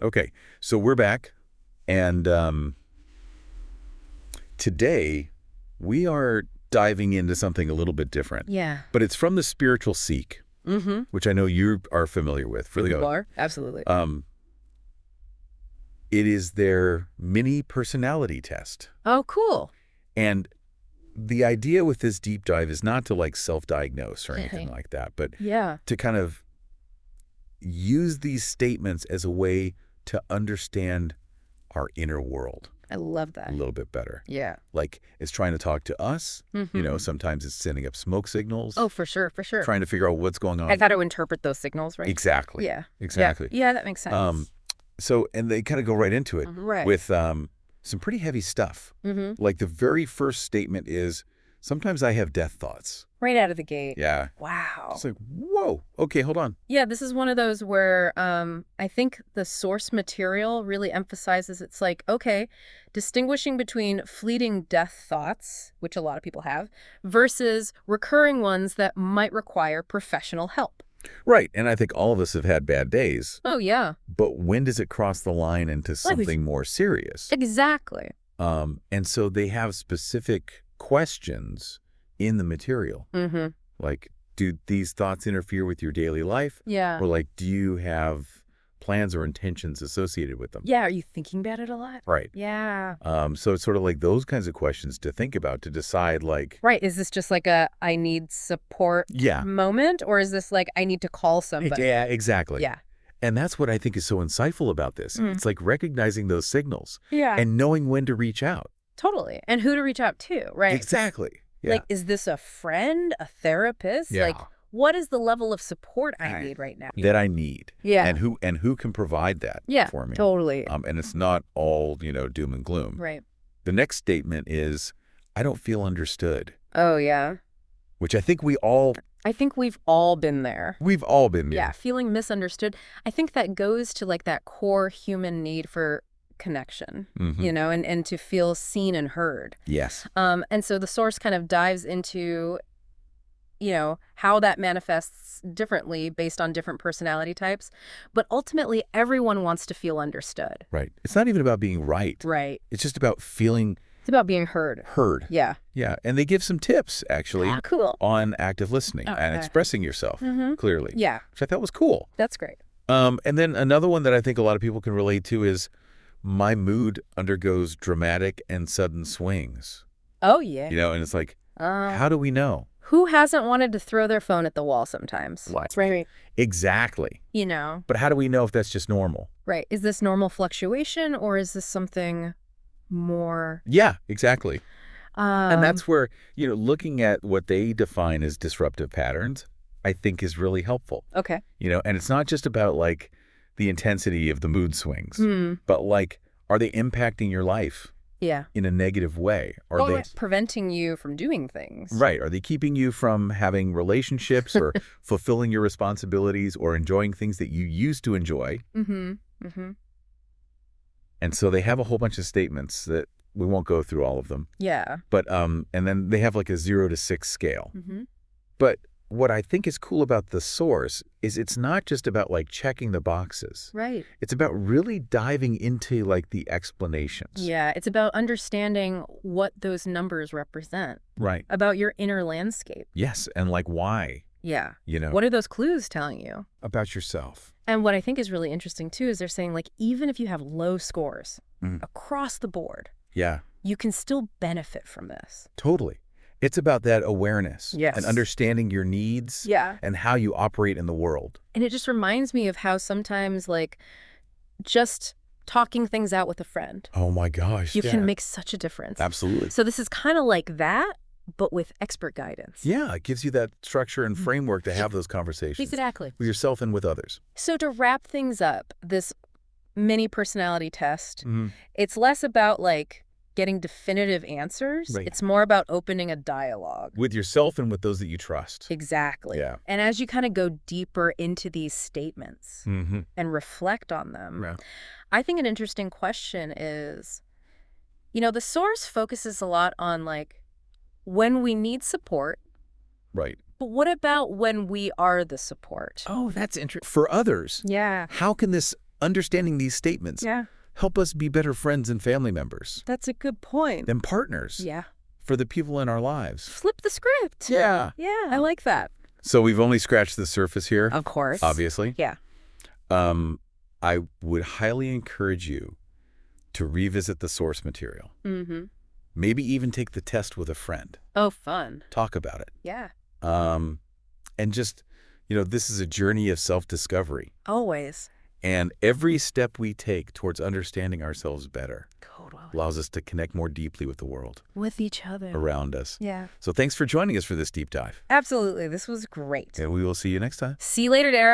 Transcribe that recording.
Okay, so we're back, and today we are diving into something a little bit different. Yeah. But it's from the spiritual seek, which I know you are familiar with. Really You are? Absolutely. It is their mini personality test. Oh, cool. And the idea with this deep dive is not to like self-diagnose or anything like that, but Yeah. to kind of use these statements as a way to understand our inner world I love that. a little bit better. Yeah. Like it's trying to talk to us. You know, sometimes it's sending up smoke signals. Oh, for sure, for sure. Trying to figure out what's going on. I've had to interpret those signals, right? Exactly. Yeah. Exactly. Yeah, that makes sense. So, and they kind of go right into it Right. with some pretty heavy stuff. Like the very first statement is, sometimes I have death thoughts. Right out of the gate. Yeah. Wow. It's like, whoa, okay, hold on. Yeah, this is one of those where I think the source material really emphasizes it's like, okay, distinguishing between fleeting death thoughts, which a lot of people have, versus recurring ones that might require professional help. Right, and I think all of us have had bad days. Oh, yeah. But when does it cross the line into something more serious? Exactly. And so they have specific questions in the material. Like, do these thoughts interfere with your daily life? Yeah. Or like, do you have plans or intentions associated with them? Yeah, are you thinking about it a lot? Right. Yeah. So it's sort of like those kinds of questions to think about to decide like... Right. Is this just like a I need support moment? Or is this like I need to call somebody? Yeah, exactly. Yeah. And that's what I think is so insightful about this. It's like recognizing those signals. Yeah. And knowing when to reach out. Totally. And who to reach out to, right? Exactly. Yeah. Like, is this a friend, a therapist? Yeah. Like, what is the level of support I need right now? That I need. Yeah. And who can provide that for me. Totally. And it's not all, doom and gloom. Right. The next statement is, I don't feel understood. Oh, yeah. Which I think we've all been there. We've all been there. Yeah, feeling misunderstood. I think that goes to like that core human need for connection, and to feel seen and heard. Yes. And so the source kind of dives into, how that manifests differently based on different personality types. But ultimately, everyone wants to feel understood. Right. It's not even about being right. Right. It's just about feeling... It's about being heard. Heard. Yeah. Yeah. And they give some tips, actually, cool. on active listening and expressing yourself clearly. Yeah. Which I thought was cool. That's great. And then another one that I think a lot of people can relate to is, my mood undergoes dramatic and sudden swings. Oh, yeah. And it's like, how do we know? Who hasn't wanted to throw their phone at the wall sometimes? Like, right. Exactly. But how do we know if that's just normal? Right. Is this normal fluctuation or is this something more? Yeah, exactly. And that's where, looking at what they define as disruptive patterns, I think is really helpful. Okay. And it's not just about like the intensity of the mood swings, but like, are they impacting your life? Yeah. In a negative way? Are they preventing you from doing things? Right. Are they keeping you from having relationships or fulfilling your responsibilities or enjoying things that you used to enjoy? And so they have a whole bunch of statements that we won't go through all of them. Yeah. But and then they have like a 0 to 6 scale. But what I think is cool about the source is it's not just about like checking the boxes. Right. It's about really diving into like the explanations. Yeah. It's about understanding what those numbers represent. Right. About your inner landscape. Yes. And like why. Yeah. What are those clues telling you? About yourself. And what I think is really interesting too is they're saying like even if you have low scores across the board. Yeah. You can still benefit from this. Totally. It's about that awareness and understanding your needs and how you operate in the world. And it just reminds me of how sometimes like just talking things out with a friend. Oh my gosh. You can make such a difference. Absolutely. So this is kind of like that, but with expert guidance. Yeah, it gives you that structure and framework to have those conversations. Exactly. With yourself and with others. So to wrap things up, this mini personality test, it's less about like getting definitive answers. Right. It's more about opening a dialogue. With yourself and with those that you trust. Exactly. Yeah. And as you kind of go deeper into these statements and reflect on them, I think an interesting question is, the source focuses a lot on like when we need support. Right. But what about when we are the support? Oh, that's interesting. For others. Yeah. How can this understanding these statements help us be better friends and family members. That's a good point. And partners. Yeah. For the people in our lives. Flip the script. Yeah. Yeah, I like that. So we've only scratched the surface here. Of course. Obviously. Yeah. I would highly encourage you to revisit the source material. Mm-hmm. Maybe even take the test with a friend. Oh, fun. Talk about it. Yeah. And just, this is a journey of self-discovery. Always. And every step we take towards understanding ourselves better allows us to connect more deeply with the world. With each other. Around us. Yeah. So thanks for joining us for this deep dive. Absolutely. This was great. And we will see you next time. See you later, Dara.